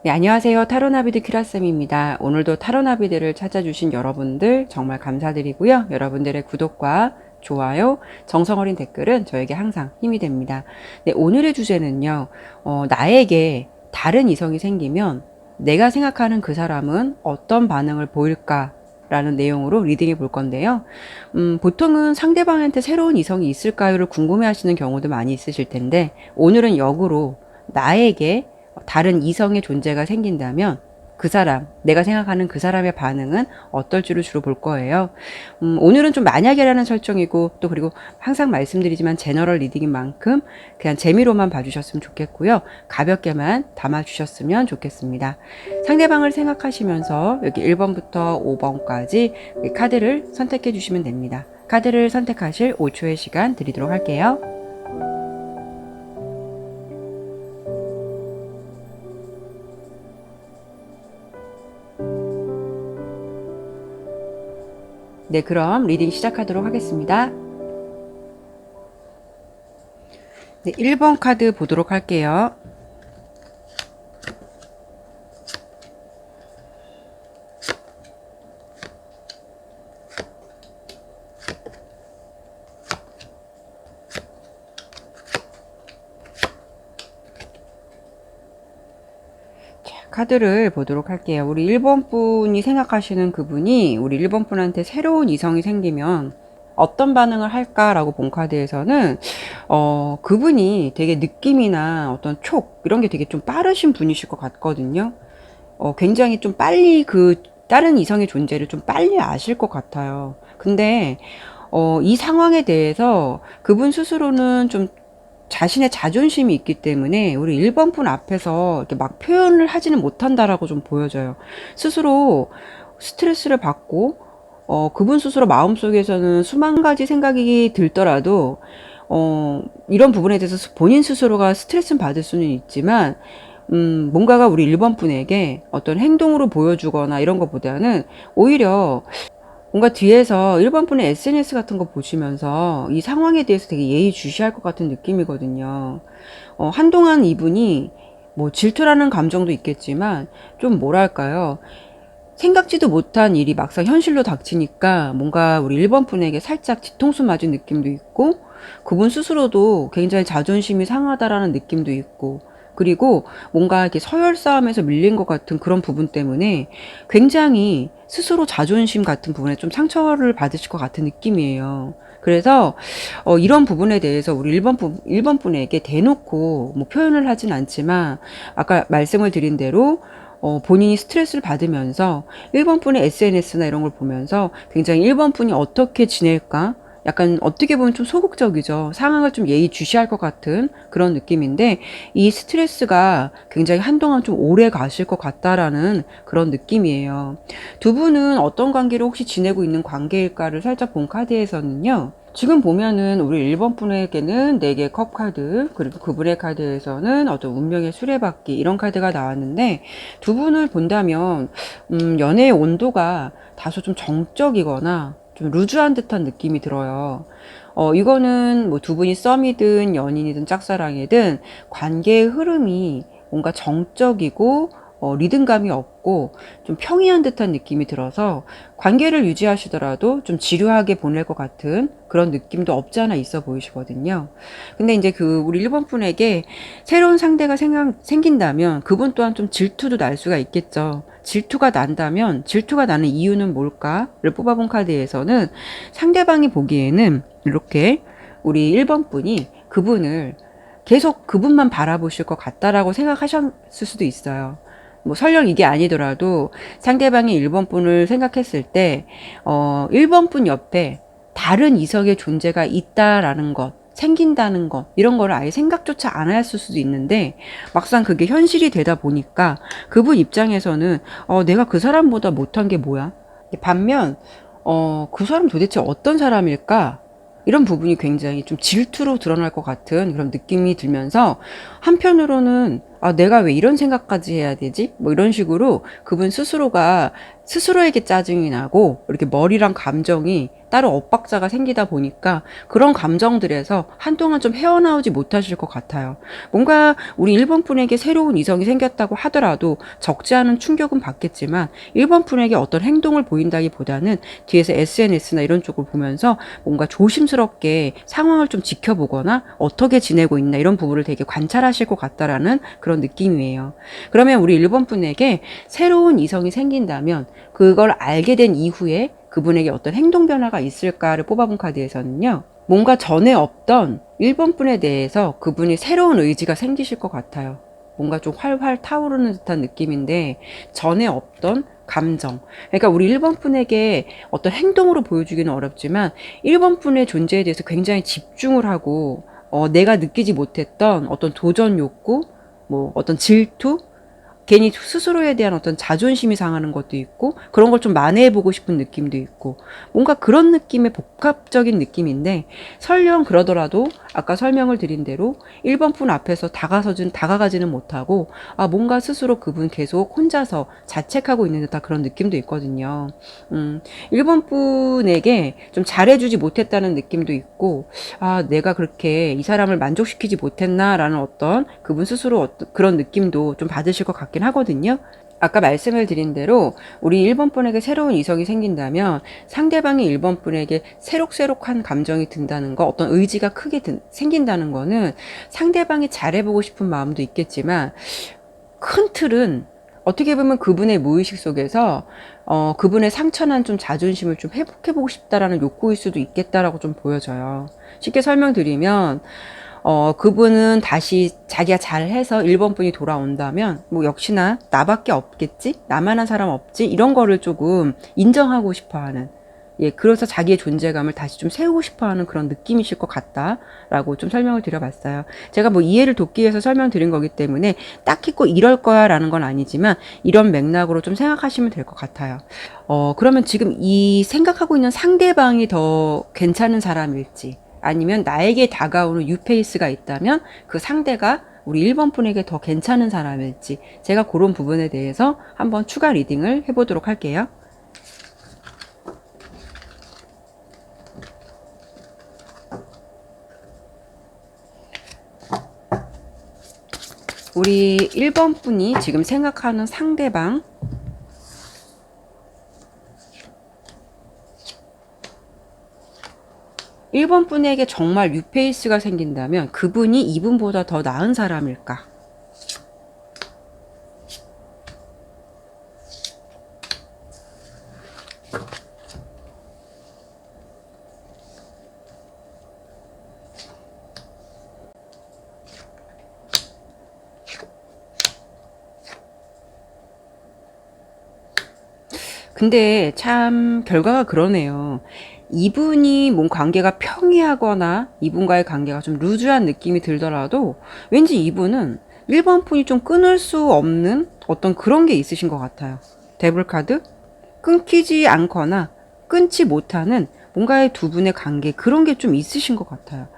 네, 안녕하세요. 타로나비드 키라쌤입니다. 오늘도 타로나비드를 찾아주신 여러분들 정말 감사드리고요. 여러분들의 구독과 좋아요, 정성 어린 댓글은 저에게 항상 힘이 됩니다. 네, 오늘의 주제는요, 나에게 다른 이성이 생기면 내가 생각하는 그 사람은 어떤 반응을 보일까? 라는 내용으로 리딩해 볼 건데요. 보통은 상대방한테 새로운 이성이 있을까요를 궁금해 하시는 경우도 많이 있으실 텐데, 오늘은 역으로 나에게 다른 이성의 존재가 생긴다면 그 사람, 내가 생각하는 그 사람의 반응은 어떨지를 주로 볼 거예요. 오늘은 좀 만약이라는 설정이고 또 그리고 항상 말씀드리지만 제너럴 리딩인 만큼 그냥 재미로만 봐주셨으면 좋겠고요. 가볍게만 담아주셨으면 좋겠습니다. 상대방을 생각하시면서 여기 1번부터 5번까지 카드를 선택해 주시면 됩니다. 카드를 선택하실 5초의 시간 드리도록 할게요. 네, 그럼 리딩 시작하도록 하겠습니다. 네, 1번 카드 보도록 할게요. 카드를 보도록 할게요. 우리 1번 분이 생각하시는 그분이 우리 1번 분한테 새로운 이성이 생기면 어떤 반응을 할까라고 본 카드에서는 그분이 되게 느낌이나 어떤 촉 이런 게 되게 좀 빠르신 분이실 것 같거든요. 굉장히 좀 빨리 그 다른 이성의 존재를 좀 빨리 아실 것 같아요. 근데 이 상황에 대해서 그분 스스로는 좀 자신의 자존심이 있기 때문에 우리 1번 분 앞에서 이렇게 막 표현을 하지는 못한다라고 좀 보여져요. 스스로 스트레스를 받고, 그분 스스로 마음속에서는 수만 가지 생각이 들더라도, 이런 부분에 대해서 본인 스스로가 스트레스는 받을 수는 있지만, 뭔가가 우리 1번 분에게 어떤 행동으로 보여주거나 이런 것보다는 오히려 뭔가 뒤에서 1번 분의 SNS 같은 거 보시면서 이 상황에 대해서 되게 예의주시할 것 같은 느낌이거든요. 한동안 이분이 뭐 질투라는 감정도 있겠지만 좀 뭐랄까요. 생각지도 못한 일이 막상 현실로 닥치니까 뭔가 우리 1번 분에게 살짝 뒤통수 맞은 느낌도 있고 그분 스스로도 굉장히 자존심이 상하다라는 느낌도 있고 그리고 뭔가 이렇게 서열 싸움에서 밀린 것 같은 그런 부분 때문에 굉장히 스스로 자존심 같은 부분에 좀 상처를 받으실 것 같은 느낌이에요. 그래서 이런 부분에 대해서 우리 1번 분에게 대놓고 뭐 표현을 하진 않지만 아까 말씀을 드린 대로 본인이 스트레스를 받으면서 1번 분의 SNS나 이런 걸 보면서 굉장히 1번 분이 어떻게 지낼까? 약간 어떻게 보면 좀 소극적이죠. 상황을 좀 예의주시할 것 같은 그런 느낌인데 이 스트레스가 굉장히 한동안 좀 오래 가실 것 같다라는 그런 느낌이에요. 두 분은 어떤 관계를 혹시 지내고 있는 관계일까를 살짝 본 카드에서는요. 지금 보면은 우리 1번 분에게는 4개의 컵 카드 그리고 그분의 카드에서는 어떤 운명의 수레바퀴 이런 카드가 나왔는데 두 분을 본다면 연애의 온도가 다소 좀 정적이거나 좀 루즈한 듯한 느낌이 들어요. 이거는 뭐 두 분이 썸이든 연인이든 짝사랑이든 관계의 흐름이 뭔가 정적이고 리듬감이 없고 좀 평이한 듯한 느낌이 들어서 관계를 유지하시더라도 좀 지루하게 보낼 것 같은 그런 느낌도 없지 않아 있어 보이시거든요. 근데 이제 그 우리 1번 분에게 새로운 상대가 생긴다면 그분 또한 좀 질투도 날 수가 있겠죠. 질투가 난다면 질투가 나는 이유는 뭘까를 뽑아본 카드에서는 상대방이 보기에는 이렇게 우리 1번 분이 그분을 계속 그분만 바라보실 것 같다라고 생각하셨을 수도 있어요. 뭐 설령 이게 아니더라도 상대방이 1번 분을 생각했을 때 1번 분 옆에 다른 이성의 존재가 있다라는 것, 생긴다는 것 이런 거를 아예 생각조차 안 했을 수도 있는데 막상 그게 현실이 되다 보니까 그분 입장에서는 내가 그 사람보다 못한 게 뭐야? 반면 그 사람 도대체 어떤 사람일까? 이런 부분이 굉장히 좀 질투로 드러날 것 같은 그런 느낌이 들면서 한편으로는 아, 내가 왜 이런 생각까지 해야 되지? 뭐 이런 식으로 그분 스스로가 스스로에게 짜증이 나고 이렇게 머리랑 감정이 따로 엇박자가 생기다 보니까 그런 감정들에서 한동안 좀 헤어나오지 못하실 것 같아요. 뭔가 우리 1번 분에게 새로운 이성이 생겼다고 하더라도 적지 않은 충격은 받겠지만 1번 분에게 어떤 행동을 보인다기보다는 뒤에서 SNS나 이런 쪽을 보면서 뭔가 조심스럽게 상황을 좀 지켜보거나 어떻게 지내고 있나 이런 부분을 되게 관찰하실 것 같다라는 그런 느낌이에요. 그러면 우리 1번 분에게 새로운 이성이 생긴다면 그걸 알게 된 이후에 그분에게 어떤 행동 변화가 있을까를 뽑아본 카드에서는요. 뭔가 전에 없던 1번 분에 대해서 그분이 새로운 의지가 생기실 것 같아요. 뭔가 좀 활활 타오르는 듯한 느낌인데 전에 없던 감정. 그러니까 우리 1번 분에게 어떤 행동으로 보여주기는 어렵지만 1번 분의 존재에 대해서 굉장히 집중을 하고 내가 느끼지 못했던 어떤 도전 욕구, 뭐 어떤 질투, 괜히 스스로에 대한 어떤 자존심이 상하는 것도 있고 그런 걸 좀 만회해보고 싶은 느낌도 있고 뭔가 그런 느낌의 복합적인 느낌인데 설령 그러더라도 아까 설명을 드린 대로 1번 분 앞에서 다가가지는 못하고 뭔가 스스로 그분 계속 혼자서 자책하고 있는 듯한 그런 느낌도 있거든요. 1번 분에게 좀 잘해주지 못했다는 느낌도 있고 내가 그렇게 이 사람을 만족시키지 못했나라는 어떤 그분 스스로 그런 느낌도 좀 받으실 것 같긴 하거든요. 아까 말씀을 드린 대로 우리 1번 분에게 새로운 이성이 생긴다면 상대방이 1번 분에게 새록새록한 감정이 든다는 거, 어떤 의지가 크게 생긴다는 거는 상대방이 잘해보고 싶은 마음도 있겠지만 큰 틀은 어떻게 보면 그분의 무의식 속에서 그분의 상처난 좀 자존심을 좀 회복해보고 싶다라는 욕구일 수도 있겠다라고 좀 보여져요. 쉽게 설명드리면 그분은 다시 자기가 잘해서 1번 분이 돌아온다면 뭐 역시나 나밖에 없겠지? 나만한 사람 없지? 이런 거를 조금 인정하고 싶어하는, 그래서 자기의 존재감을 다시 좀 세우고 싶어하는 그런 느낌이실 것 같다라고 좀 설명을 드려봤어요. 제가 뭐 이해를 돕기 위해서 설명드린 거기 때문에 딱히 꼭 이럴 거야라는 건 아니지만 이런 맥락으로 좀 생각하시면 될 것 같아요. 그러면 지금 이 생각하고 있는 상대방이 더 괜찮은 사람일지 아니면 나에게 다가오는 뉴페이스가 있다면 그 상대가 우리 1번 분에게 더 괜찮은 사람일지 제가 그런 부분에 대해서 한번 추가 리딩을 해보도록 할게요. 우리 1번 분이 지금 생각하는 상대방, 일본 분에게 정말 뉴페이스가 생긴다면 그분이 이분보다 더 나은 사람일까? 근데 참 결과가 그러네요. 이분이 뭔 관계가 평이하거나 이분과의 관계가 좀 루즈한 느낌이 들더라도 왠지 이분은 1번 분이 좀 끊을 수 없는 어떤 그런 게 있으신 것 같아요. 데블 카드? 끊기지 않거나 끊지 못하는 뭔가의 두 분의 관계, 그런 게 좀 있으신 것 같아요.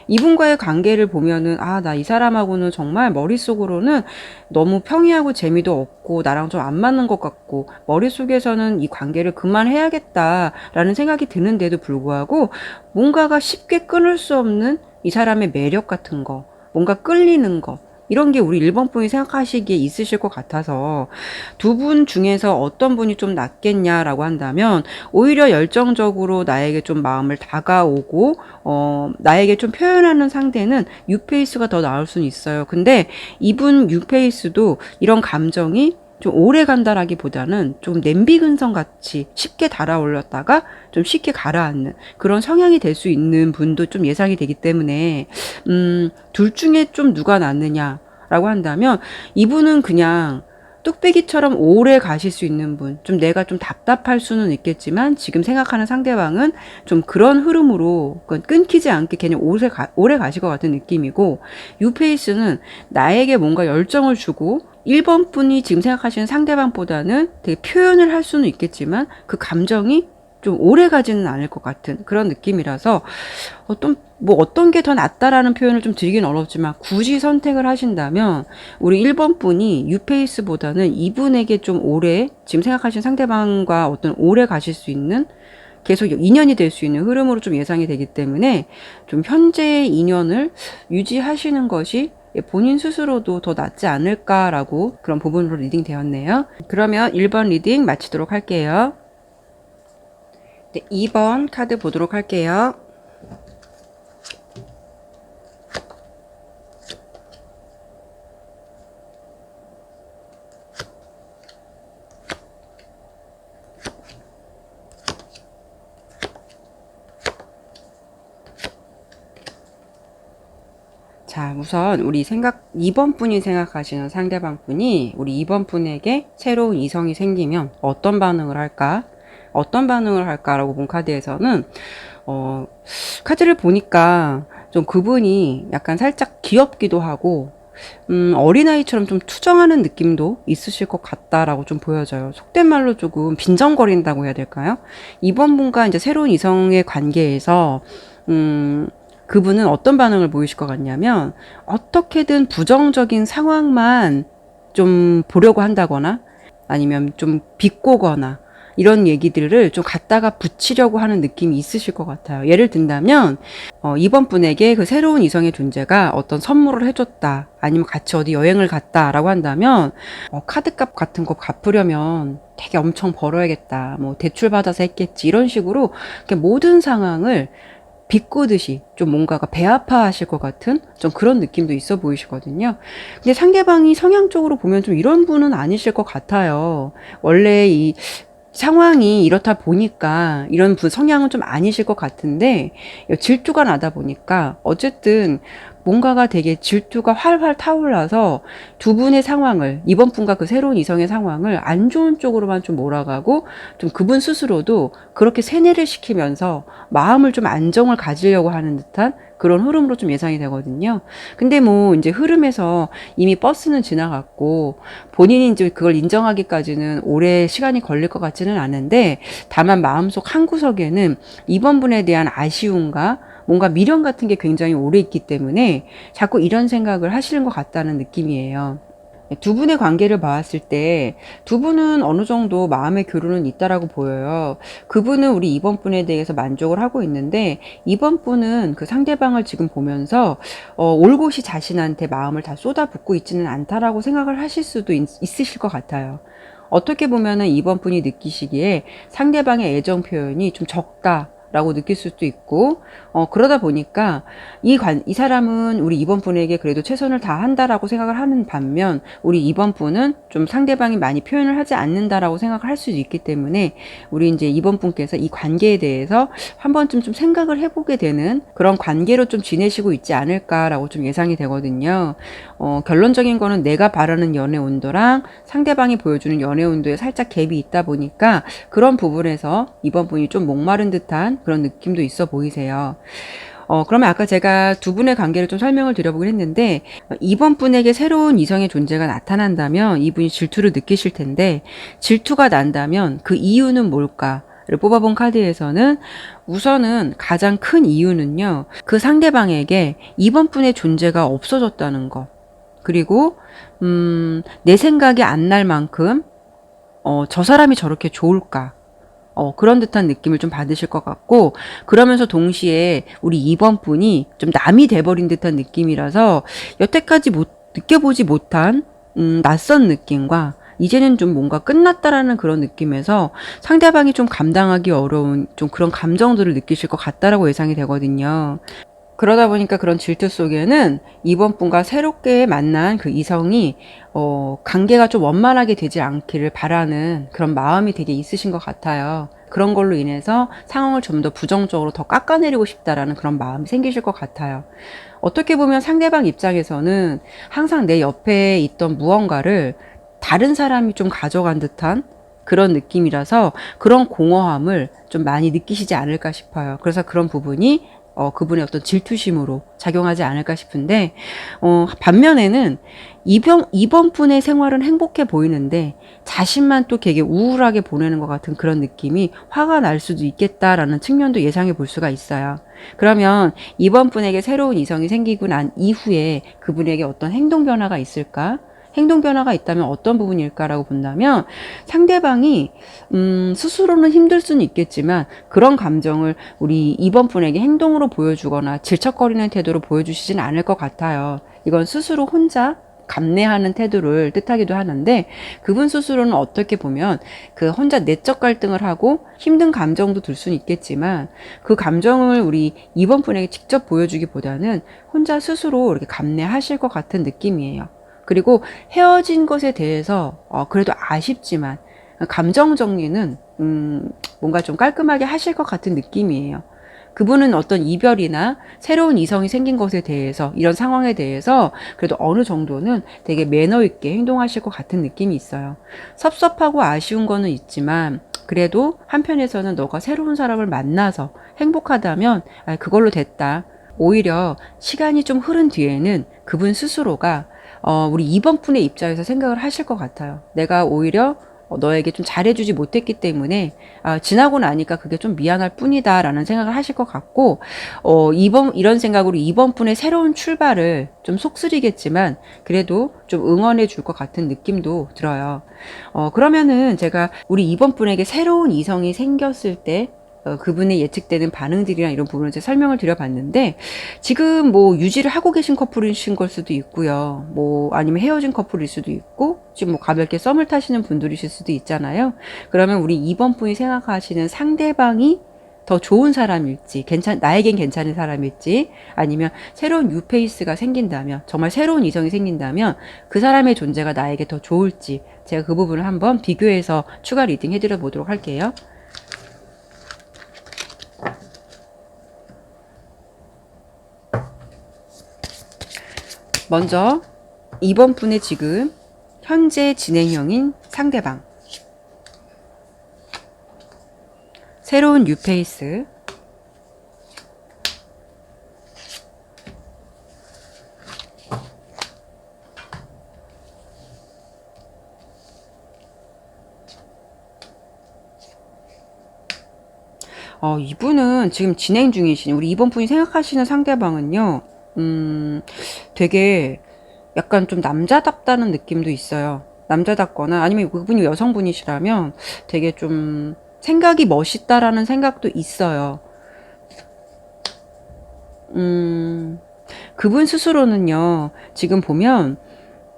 이분과의 관계를 보면은 나 이 사람하고는 정말 머릿속으로는 너무 평이하고 재미도 없고 나랑 좀 안 맞는 것 같고 머릿속에서는 이 관계를 그만해야겠다라는 생각이 드는데도 불구하고 뭔가가 쉽게 끊을 수 없는 이 사람의 매력 같은 거, 뭔가 끌리는 거, 이런 게 우리 1번 분이 생각하시기에 있으실 것 같아서 두 분 중에서 어떤 분이 좀 낫겠냐라고 한다면 오히려 열정적으로 나에게 좀 마음을 다가오고 나에게 좀 표현하는 상대는 뉴페이스가 더 나을 수는 있어요. 근데 이분 뉴페이스도 이런 감정이 좀 오래 간다라기보다는 좀 냄비 근성 같이 쉽게 달아올렸다가 좀 쉽게 가라앉는 그런 성향이 될 수 있는 분도 좀 예상이 되기 때문에 둘 중에 좀 누가 낫느냐라고 한다면 이분은 그냥 뚝배기처럼 오래 가실 수 있는 분, 좀 내가 좀 답답할 수는 있겠지만 지금 생각하는 상대방은 좀 그런 흐름으로 끊기지 않게 걔는 오래 가실 것 같은 느낌이고, 유페이스는 나에게 뭔가 열정을 주고 1번 분이 지금 생각하시는 상대방보다는 되게 표현을 할 수는 있겠지만 그 감정이 좀 오래 가지는 않을 것 같은 그런 느낌이라서 어떤 게 더 낫다라는 표현을 좀 드리긴 어렵지만 굳이 선택을 하신다면 우리 1번 분이 뉴페이스보다는 이분에게 좀 오래 지금 생각하신 상대방과 어떤 오래 가실 수 있는 계속 인연이 될 수 있는 흐름으로 좀 예상이 되기 때문에 좀 현재의 인연을 유지하시는 것이 본인 스스로도 더 낫지 않을까라고 그런 부분으로 리딩 되었네요. 그러면 1번 리딩 마치도록 할게요. 네, 2번 카드 보도록 할게요. 자, 우선 우리 2번 분이 생각하시는 상대방 분이 우리 2번 분에게 새로운 이성이 생기면 어떤 반응을 할까? 어떤 반응을 할까라고 본 카드에서는, 카드를 보니까 좀 그분이 약간 살짝 귀엽기도 하고, 어린아이처럼 좀 투정하는 느낌도 있으실 것 같다라고 좀 보여져요. 속된 말로 조금 빈정거린다고 해야 될까요? 2번 분과 이제 새로운 이성의 관계에서, 그분은 어떤 반응을 보이실 것 같냐면 어떻게든 부정적인 상황만 좀 보려고 한다거나 아니면 좀 비꼬거나 이런 얘기들을 좀 갖다가 붙이려고 하는 느낌이 있으실 것 같아요. 예를 든다면 이번 분에게 그 새로운 이성의 존재가 어떤 선물을 해줬다 아니면 같이 어디 여행을 갔다라고 한다면 카드값 같은 거 갚으려면 되게 엄청 벌어야겠다, 뭐 대출 받아서 했겠지, 이런 식으로 모든 상황을 비꼬듯이 좀 뭔가가 배 아파하실 것 같은 좀 그런 느낌도 있어 보이시거든요. 근데 상대방이 성향적으로 보면 좀 이런 분은 아니실 것 같아요. 원래 이 상황이 이렇다 보니까 이런 분 성향은 좀 아니실 것 같은데 질투가 나다 보니까 어쨌든 뭔가가 되게 질투가 활활 타올라서 두 분의 상황을, 이번 분과 그 새로운 이성의 상황을 안 좋은 쪽으로만 좀 몰아가고 좀 그분 스스로도 그렇게 세뇌를 시키면서 마음을 좀 안정을 가지려고 하는 듯한 그런 흐름으로 좀 예상이 되거든요. 근데 뭐 이제 흐름에서 이미 버스는 지나갔고 본인이 이제 그걸 인정하기까지는 오래 시간이 걸릴 것 같지는 않은데, 다만 마음속 한구석에는 이번 분에 대한 아쉬움과 뭔가 미련 같은 게 굉장히 오래 있기 때문에 자꾸 이런 생각을 하시는 것 같다는 느낌이에요. 두 분의 관계를 봤을 때 두 분은 어느 정도 마음의 교류는 있다라고 보여요. 그분은 우리 이번 분에 대해서 만족을 하고 있는데 이번 분은 그 상대방을 지금 보면서 올곧이 자신한테 마음을 다 쏟아붓고 있지는 않다라고 생각을 하실 수도 있으실 것 같아요. 어떻게 보면은 이번 분이 느끼시기에 상대방의 애정 표현이 좀 적다 라고 느낄 수도 있고, 그러다 보니까 이 사람은 우리 이번 분에게 그래도 최선을 다한다라고 생각을 하는 반면 우리 이번 분은 좀 상대방이 많이 표현을 하지 않는다라고 생각을 할 수도 있기 때문에 우리 이제 이번 분께서 이 관계에 대해서 한 번쯤 좀 생각을 해보게 되는 그런 관계로 좀 지내시고 있지 않을까라고 좀 예상이 되거든요. 결론적인 거는 내가 바라는 연애 온도랑 상대방이 보여주는 연애 온도에 살짝 갭이 있다 보니까 그런 부분에서 이번 분이 좀 목마른 듯한 그런 느낌도 있어 보이세요. 그러면 아까 제가 두 분의 관계를 좀 설명을 드려보긴 했는데, 이번 분에게 새로운 이성의 존재가 나타난다면 이분이 질투를 느끼실 텐데, 질투가 난다면 그 이유는 뭘까를 뽑아본 카드에서는 우선은 가장 큰 이유는요, 그 상대방에게 이번 분의 존재가 없어졌다는 것. 그리고 내 생각이 안 날 만큼 저 사람이 저렇게 좋을까, 그런 듯한 느낌을 좀 받으실 것 같고, 그러면서 동시에 우리 2번 분이 좀 남이 돼버린 듯한 느낌이라서 여태까지 느껴보지 못한 낯선 느낌과 이제는 좀 뭔가 끝났다라는 그런 느낌에서 상대방이 좀 감당하기 어려운 좀 그런 감정들을 느끼실 것 같다라고 예상이 되거든요. 그러다 보니까 그런 질투 속에는 이번 분과 새롭게 만난 그 이성이 관계가 좀 원만하게 되지 않기를 바라는 그런 마음이 되게 있으신 것 같아요. 그런 걸로 인해서 상황을 좀 더 부정적으로 더 깎아내리고 싶다라는 그런 마음이 생기실 것 같아요. 어떻게 보면 상대방 입장에서는 항상 내 옆에 있던 무언가를 다른 사람이 좀 가져간 듯한 그런 느낌이라서 그런 공허함을 좀 많이 느끼시지 않을까 싶어요. 그래서 그런 부분이 그분의 어떤 질투심으로 작용하지 않을까 싶은데, 반면에는 이번 분의 생활은 행복해 보이는데 자신만 또 되게 우울하게 보내는 것 같은 그런 느낌이 화가 날 수도 있겠다라는 측면도 예상해 볼 수가 있어요. 그러면 이번 분에게 새로운 이성이 생기고 난 이후에 그분에게 어떤 행동 변화가 있을까? 행동 변화가 있다면 어떤 부분일까라고 본다면, 상대방이 스스로는 힘들 수는 있겠지만 그런 감정을 우리 이번 분에게 행동으로 보여주거나 질척거리는 태도로 보여주시진 않을 것 같아요. 이건 스스로 혼자 감내하는 태도를 뜻하기도 하는데, 그분 스스로는 어떻게 보면 그 혼자 내적 갈등을 하고 힘든 감정도 들 수는 있겠지만, 그 감정을 우리 이번 분에게 직접 보여주기보다는 혼자 스스로 이렇게 감내하실 것 같은 느낌이에요. 그리고 헤어진 것에 대해서 그래도 아쉽지만 감정 정리는 뭔가 좀 깔끔하게 하실 것 같은 느낌이에요. 그분은 어떤 이별이나 새로운 이성이 생긴 것에 대해서, 이런 상황에 대해서 그래도 어느 정도는 되게 매너 있게 행동하실 것 같은 느낌이 있어요. 섭섭하고 아쉬운 거는 있지만 그래도 한편에서는 너가 새로운 사람을 만나서 행복하다면 그걸로 됐다. 오히려 시간이 좀 흐른 뒤에는 그분 스스로가 우리 이번 분의 입장에서 생각을 하실 것 같아요. 내가 오히려 너에게 좀 잘해주지 못했기 때문에 지나고 나니까 그게 좀 미안할 뿐이다 라는 생각을 하실 것 같고, 이런 생각으로 이번 분의 새로운 출발을 좀 속쓰리겠지만 그래도 좀 응원해 줄 것 같은 느낌도 들어요. 그러면은 제가 우리 이번 분에게 새로운 이성이 생겼을 때 그분의 예측되는 반응들이랑 이런 부분을 제가 설명을 드려봤는데, 지금 뭐 유지를 하고 계신 커플이신 걸 수도 있고요. 뭐 아니면 헤어진 커플일 수도 있고, 지금 뭐 가볍게 썸을 타시는 분들이실 수도 있잖아요. 그러면 우리 이번 분이 생각하시는 상대방이 더 좋은 사람일지, 나에겐 괜찮은 사람일지, 아니면 새로운 뉴페이스가 생긴다면, 정말 새로운 이성이 생긴다면 그 사람의 존재가 나에게 더 좋을지, 제가 그 부분을 한번 비교해서 추가 리딩 해드려 보도록 할게요. 먼저 이번 분의 지금 현재 진행형인 상대방, 새로운 뉴페이스, 이분은 지금 진행 중이신, 우리 이번 분이 생각하시는 상대방은요, 되게 약간 좀 남자답다는 느낌도 있어요. 남자답거나 아니면 그분이 여성분이시라면 되게 좀 생각이 멋있다라는 생각도 있어요. 그분 스스로는요, 지금 보면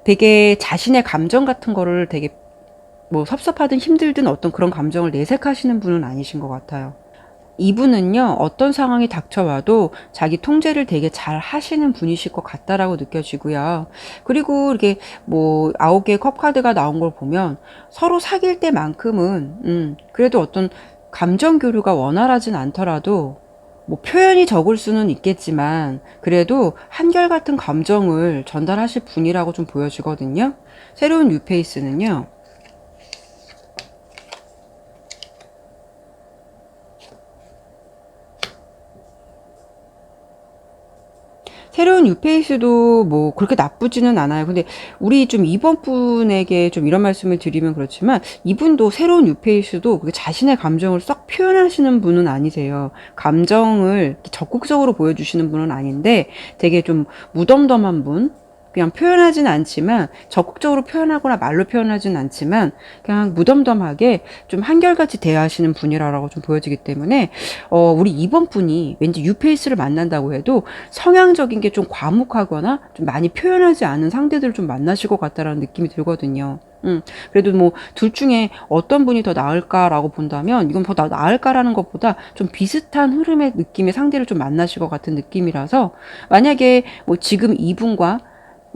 되게 자신의 감정 같은 거를 되게 뭐 섭섭하든 힘들든 어떤 그런 감정을 내색하시는 분은 아니신 것 같아요. 이분은요, 어떤 상황이 닥쳐와도 자기 통제를 되게 잘 하시는 분이실 것 같다라고 느껴지고요. 그리고 이렇게 뭐 9개의 컵 카드가 나온 걸 보면 서로 사귈 때만큼은 그래도 어떤 감정 교류가 원활하진 않더라도 뭐 표현이 적을 수는 있겠지만 그래도 한결같은 감정을 전달하실 분이라고 좀 보여지거든요. 새로운 뉴페이스는요, 새로운 뉴페이스도 뭐 그렇게 나쁘지는 않아요. 근데 우리 좀 이번 분에게 좀 이런 말씀을 드리면 그렇지만, 이분도 새로운 뉴페이스도 자신의 감정을 썩 표현하시는 분은 아니세요. 감정을 적극적으로 보여주시는 분은 아닌데 되게 좀 무덤덤한 분, 그냥 표현하진 않지만, 적극적으로 표현하거나 말로 표현하진 않지만 그냥 무덤덤하게 좀 한결같이 대하시는 분이라고 좀 보여지기 때문에 우리 이번 분이 왠지 뉴페이스를 만난다고 해도 성향적인 게 좀 과묵하거나 좀 많이 표현하지 않은 상대들을 좀 만나실 것 같다라는 느낌이 들거든요. 그래도 뭐 둘 중에 어떤 분이 더 나을까라고 본다면, 이건 더 나을까라는 것보다 좀 비슷한 흐름의 느낌의 상대를 좀 만나실 것 같은 느낌이라서, 만약에 뭐 지금 이분과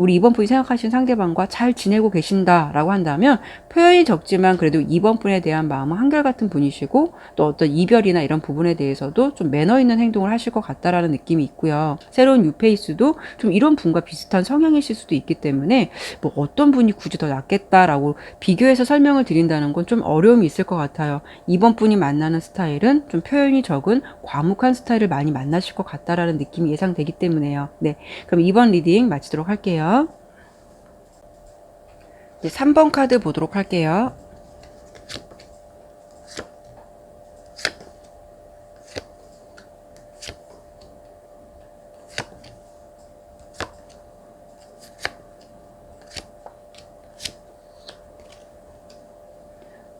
우리 2번 분이 생각하시는 상대방과 잘 지내고 계신다라고 한다면 표현이 적지만 그래도 2번 분에 대한 마음은 한결같은 분이시고 또 어떤 이별이나 이런 부분에 대해서도 좀 매너 있는 행동을 하실 것 같다라는 느낌이 있고요. 새로운 뉴페이스도 좀 이런 분과 비슷한 성향이실 수도 있기 때문에 뭐 어떤 분이 굳이 더 낫겠다라고 비교해서 설명을 드린다는 건 좀 어려움이 있을 것 같아요. 2번 분이 만나는 스타일은 좀 표현이 적은 과묵한 스타일을 많이 만나실 것 같다라는 느낌이 예상되기 때문에요. 네, 그럼 2번 리딩 마치도록 할게요. 이제 3번 카드 보도록 할게요.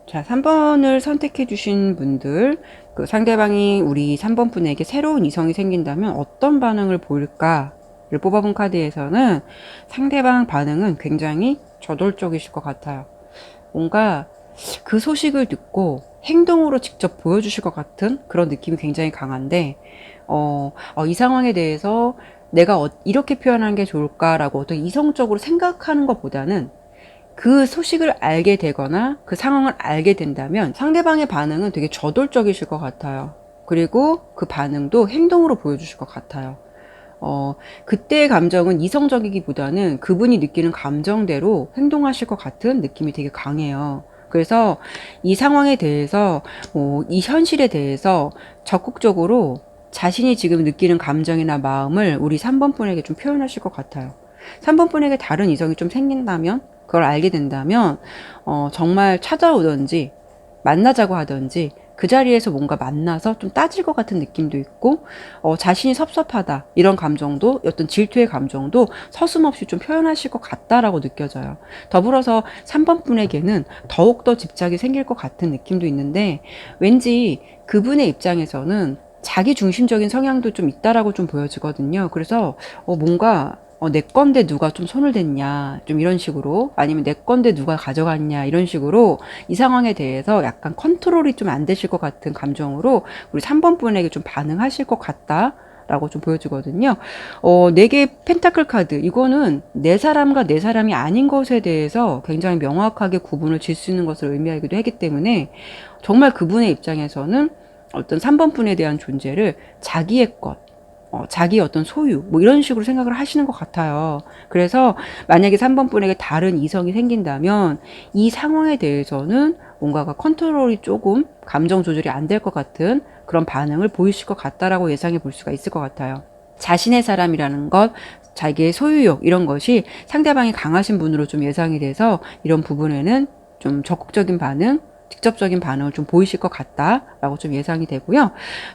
자, 3번을 선택해 주신 분들, 그 상대방이 우리 3번 분에게 새로운 이성이 생긴다면 어떤 반응을 보일까를 뽑아본 카드에서는 상대방 반응은 굉장히 저돌적이실 것 같아요. 뭔가 그 소식을 듣고 행동으로 직접 보여주실 것 같은 그런 느낌이 굉장히 강한데, 이 상황에 대해서 내가 이렇게 표현하는 게 좋을까라고 어떤 이성적으로 생각하는 것보다는 그 소식을 알게 되거나 그 상황을 알게 된다면 상대방의 반응은 되게 저돌적이실 것 같아요. 그리고 그 반응도 행동으로 보여주실 것 같아요. 그때의 감정은 이성적이기보다는 그분이 느끼는 감정대로 행동하실 것 같은 느낌이 되게 강해요. 그래서 이 상황에 대해서, 이 현실에 대해서 적극적으로 자신이 지금 느끼는 감정이나 마음을 우리 3번 분에게 좀 표현하실 것 같아요. 3번 분에게 다른 이성이 좀 생긴다면, 그걸 알게 된다면, 정말 찾아오든지, 만나자고 하든지, 그 자리에서 뭔가 만나서 좀 따질 것 같은 느낌도 있고, 자신이 섭섭하다, 이런 감정도, 어떤 질투의 감정도 서슴없이 좀 표현하실 것 같다라고 느껴져요. 더불어서 3번 분에게는 더욱더 집착이 생길 것 같은 느낌도 있는데, 왠지 그분의 입장에서는 자기 중심적인 성향도 좀 있다라고 좀 보여지거든요. 그래서 뭔가 내 건데 누가 좀 손을 댔냐, 좀 이런 식으로, 아니면 내 건데 누가 가져갔냐, 이런 식으로 이 상황에 대해서 약간 컨트롤이 좀 안 되실 것 같은 감정으로 우리 3번 분에게 좀 반응하실 것 같다. 라고 좀 보여지거든요. 4개 펜타클 카드. 이거는 내 사람과 내 사람이 아닌 것에 대해서 굉장히 명확하게 구분을 질 수 있는 것을 의미하기도 하기 때문에 정말 그분의 입장에서는 어떤 3번 분에 대한 존재를 자기의 것, 자기 어떤 소유, 뭐 이런 식으로 생각을 하시는 것 같아요. 그래서 만약에 3번 분에게 다른 이성이 생긴다면 이 상황에 대해서는 뭔가가 컨트롤이 조금 감정 조절이 안 될 것 같은 그런 반응을 보이실 것 같다라고 예상해 볼 수가 있을 것 같아요. 자신의 사람이라는 것, 자기의 소유욕 이런 것이 상대방이 강하신 분으로 좀 예상이 돼서 이런 부분에는 좀 적극적인 반응, 직접적인 반응을 좀 보이실 것 같다라고 좀 예상이 되고요.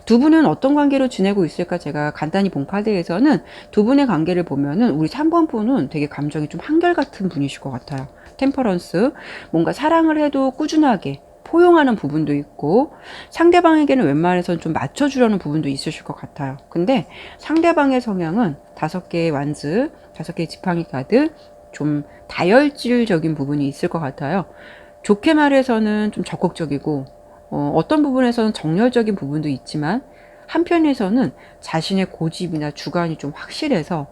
두 분은 어떤 관계로 지내고 있을까 제가 간단히 본 카드에서는 두 분의 관계를 보면은 우리 3번 분은 되게 감정이 좀 한결같은 분이실 것 같아요. 템퍼런스, 뭔가 사랑을 해도 꾸준하게 포용하는 부분도 있고 상대방에게는 웬만해선 좀 맞춰주려는 부분도 있으실 것 같아요. 근데 상대방의 성향은 5개의 완즈, 5개의 지팡이 카드, 좀 다혈질적인 부분이 있을 것 같아요. 좋게 말해서는 좀 적극적이고 어떤 부분에서는 정열적인 부분도 있지만 한편에서는 자신의 고집이나 주관이 좀 확실해서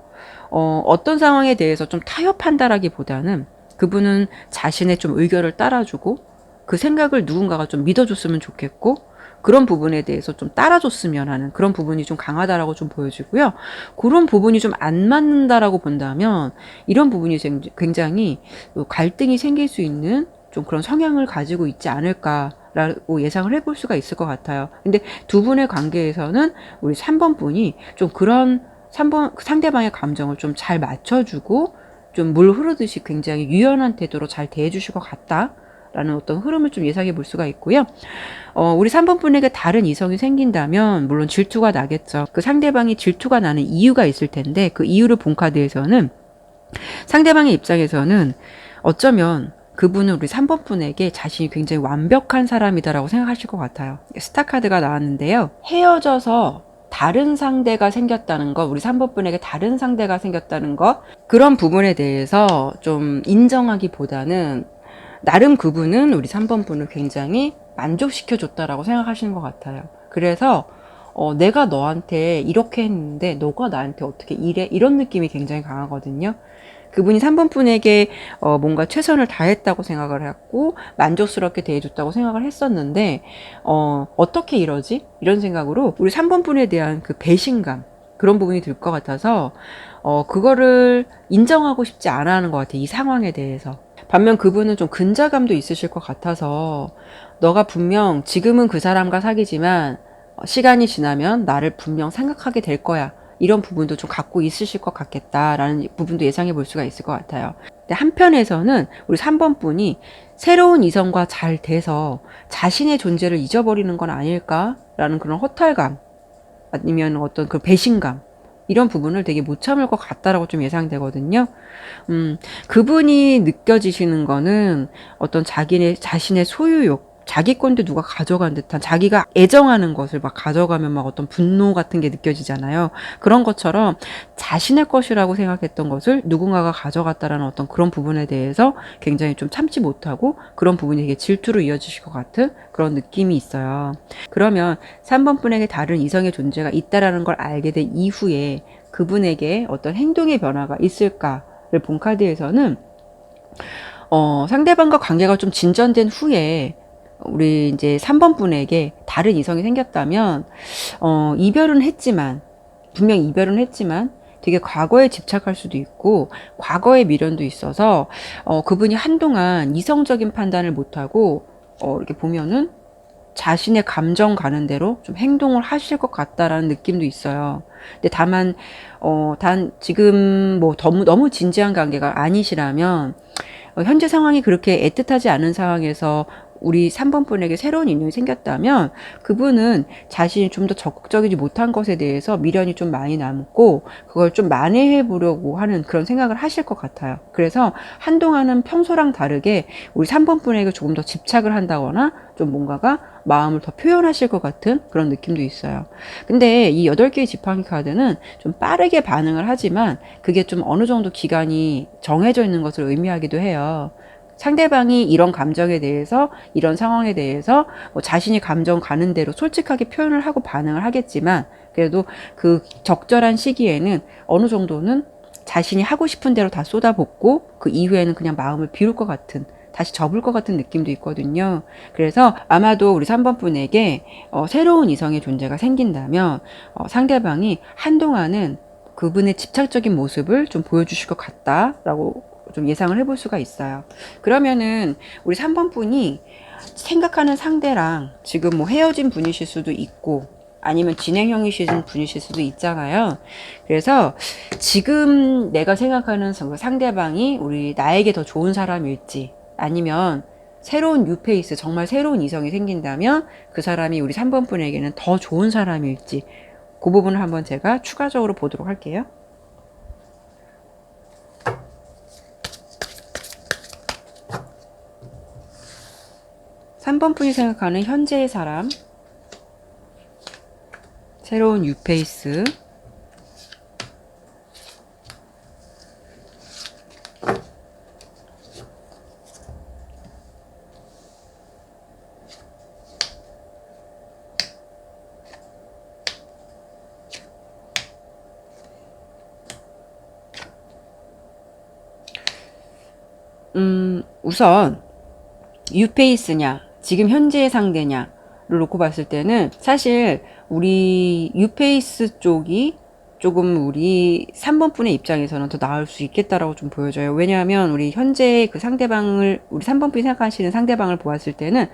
어떤 상황에 대해서 좀 타협한다라기보다는 그분은 자신의 좀 의견을 따라주고 그 생각을 누군가가 좀 믿어줬으면 좋겠고 그런 부분에 대해서 좀 따라줬으면 하는 그런 부분이 좀 강하다라고 좀 보여지고요. 그런 부분이 좀 안 맞는다라고 본다면 이런 부분이 굉장히 갈등이 생길 수 있는 좀 그런 성향을 가지고 있지 않을까라고 예상을 해볼 수가 있을 것 같아요. 근데 두 분의 관계에서는 우리 3번 분이 좀 그런 3번 상대방의 감정을 좀 잘 맞춰주고 좀 물 흐르듯이 굉장히 유연한 태도로 잘 대해주실 것 같다. 라는 어떤 흐름을 좀 예상해 볼 수가 있고요. 우리 3번 분에게 다른 이성이 생긴다면 물론 질투가 나겠죠. 그 상대방이 질투가 나는 이유가 있을 텐데 그 이유를 본 카드에서는 상대방의 입장에서는 어쩌면 그분은 우리 3번 분에게 자신이 굉장히 완벽한 사람이다라고 생각하실 것 같아요. 스타 카드가 나왔는데요. 헤어져서 다른 상대가 생겼다는 것, 우리 3번 분에게 다른 상대가 생겼다는 것, 그런 부분에 대해서 좀 인정하기보다는 나름 그분은 우리 3번 분을 굉장히 만족시켜줬다라고 생각하시는 것 같아요. 그래서 내가 너한테 이렇게 했는데 너가 나한테 어떻게 이래? 이런 느낌이 굉장히 강하거든요. 그분이 3번 분에게 뭔가 최선을 다했다고 생각을 했고 만족스럽게 대해줬다고 생각을 했었는데 어떻게 이러지? 이런 생각으로 우리 3번 분에 대한 그 배신감 그런 부분이 들 것 같아서 그거를 인정하고 싶지 않아 하는 것 같아요. 이 상황에 대해서. 반면 그분은 좀 근자감도 있으실 것 같아서 너가 분명 지금은 그 사람과 사귀지만 시간이 지나면 나를 분명 생각하게 될 거야. 이런 부분도 좀 갖고 있으실 것 같겠다라는 부분도 예상해 볼 수가 있을 것 같아요. 근데 한편에서는 우리 3번 분이 새로운 이성과 잘 돼서 자신의 존재를 잊어버리는 건 아닐까라는 그런 허탈감 아니면 어떤 그 배신감 이런 부분을 되게 못 참을 것 같다라고 좀 예상되거든요. 그분이 느껴지시는 거는 어떤 자신의 소유욕, 자기 건데 누가 가져간 듯한 자기가 애정하는 것을 막 가져가면 막 어떤 분노 같은 게 느껴지잖아요. 그런 것처럼 자신의 것이라고 생각했던 것을 누군가가 가져갔다라는 어떤 그런 부분에 대해서 굉장히 좀 참지 못하고 그런 부분이 되게 질투로 이어지실 것 같은 그런 느낌이 있어요. 그러면 3번 분에게 다른 이성의 존재가 있다라는 걸 알게 된 이후에 그분에게 어떤 행동의 변화가 있을까를 본 카드에서는 상대방과 관계가 좀 진전된 후에 우리 이제 3번 분에게 다른 이성이 생겼다면 이별은 했지만 분명 이별은 했지만 되게 과거에 집착할 수도 있고 과거의 미련도 있어서 그분이 한동안 이성적인 판단을 못하고 이렇게 보면은 자신의 감정 가는 대로 좀 행동을 하실 것 같다라는 느낌도 있어요. 근데 다만 단 지금 뭐 너무 진지한 관계가 아니시라면 현재 상황이 그렇게 애틋하지 않은 상황에서 우리 3번 분에게 새로운 인연이 생겼다면 그분은 자신이 좀 더 적극적이지 못한 것에 대해서 미련이 좀 많이 남고 그걸 좀 만회해 보려고 하는 그런 생각을 하실 것 같아요. 그래서 한동안은 평소랑 다르게 우리 3번 분에게 조금 더 집착을 한다거나 좀 뭔가가 마음을 더 표현하실 것 같은 그런 느낌도 있어요. 근데 이 8개의 지팡이 카드는 좀 빠르게 반응을 하지만 그게 좀 어느 정도 기간이 정해져 있는 것을 의미하기도 해요. 상대방이 이런 감정에 대해서 이런 상황에 대해서 뭐 자신이 감정 가는 대로 솔직하게 표현을 하고 반응을 하겠지만 그래도 그 적절한 시기에는 어느 정도는 자신이 하고 싶은 대로 다 쏟아붓고 그 이후에는 그냥 마음을 비울 것 같은 다시 접을 것 같은 느낌도 있거든요. 그래서 아마도 우리 3번 분에게 새로운 이성의 존재가 생긴다면 상대방이 한동안은 그분의 집착적인 모습을 좀 보여주실 것 같다라고 좀 예상을 해볼 수가 있어요. 그러면은 우리 3번 분이 생각하는 상대랑 지금 뭐 헤어진 분이실 수도 있고 아니면 진행형이신 분이실 수도 있잖아요. 그래서 지금 내가 생각하는 상대방이 우리 나에게 더 좋은 사람일지 아니면 새로운 뉴페이스 정말 새로운 이성이 생긴다면 그 사람이 우리 3번 분에게는 더 좋은 사람일지 그 부분을 한번 제가 추가적으로 보도록 할게요. 3번 분이 생각하는 현재의 사람, 새로운 뉴페이스, 우선 뉴페이스냐 지금 현재의 상대냐를 놓고 봤을 때는 사실 우리 뉴페이스 쪽이 조금 우리 3번 분의 입장에서는 더 나을 수 있겠다라고 좀 보여져요. 왜냐하면 우리 현재 그 상대방을 우리 3번 분이 생각하시는 상대방을 보았을 때는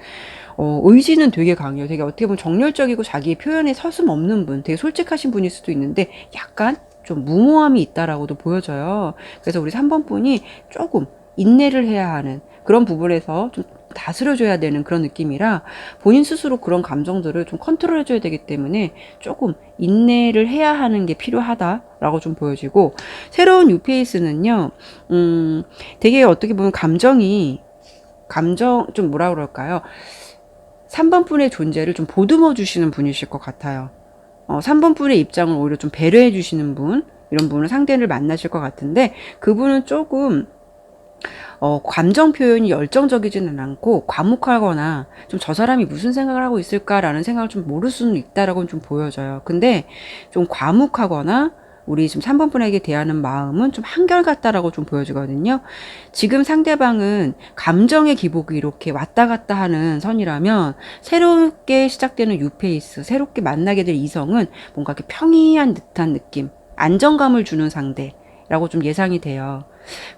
의지는 되게 강해요. 되게 어떻게 보면 정열적이고 자기 표현에 서슴없는 분, 되게 솔직하신 분일 수도 있는데 약간 좀 무모함이 있다라고도 보여져요. 그래서 우리 3번 분이 조금 인내를 해야 하는 그런 부분에서 좀 다스려줘야 되는 그런 느낌이라 본인 스스로 그런 감정들을 좀 컨트롤해줘야 되기 때문에 조금 인내를 해야 하는 게 필요하다라고 좀 보여지고 새로운 뉴페이스는요, 되게 어떻게 보면 감정 좀 뭐라 그럴까요? 3번 분의 존재를 좀 보듬어 주시는 분이실 것 같아요. 3번 분의 입장을 오히려 좀 배려해 주시는 분, 이런 분을 상대를 만나실 것 같은데 그분은 조금 감정 표현이 열정적이지는 않고 과묵하거나 좀 저 사람이 무슨 생각을 하고 있을까라는 생각을 좀 모를 수는 있다라고는 좀 보여져요. 근데 좀 과묵하거나 우리 지금 3번 분에게 대하는 마음은 좀 한결같다라고 좀 보여지거든요. 지금 상대방은 감정의 기복이 이렇게 왔다 갔다 하는 선이라면 새롭게 시작되는 유페이스, 새롭게 만나게 될 이성은 뭔가 이렇게 평이한 듯한 느낌, 안정감을 주는 상대라고 좀 예상이 돼요.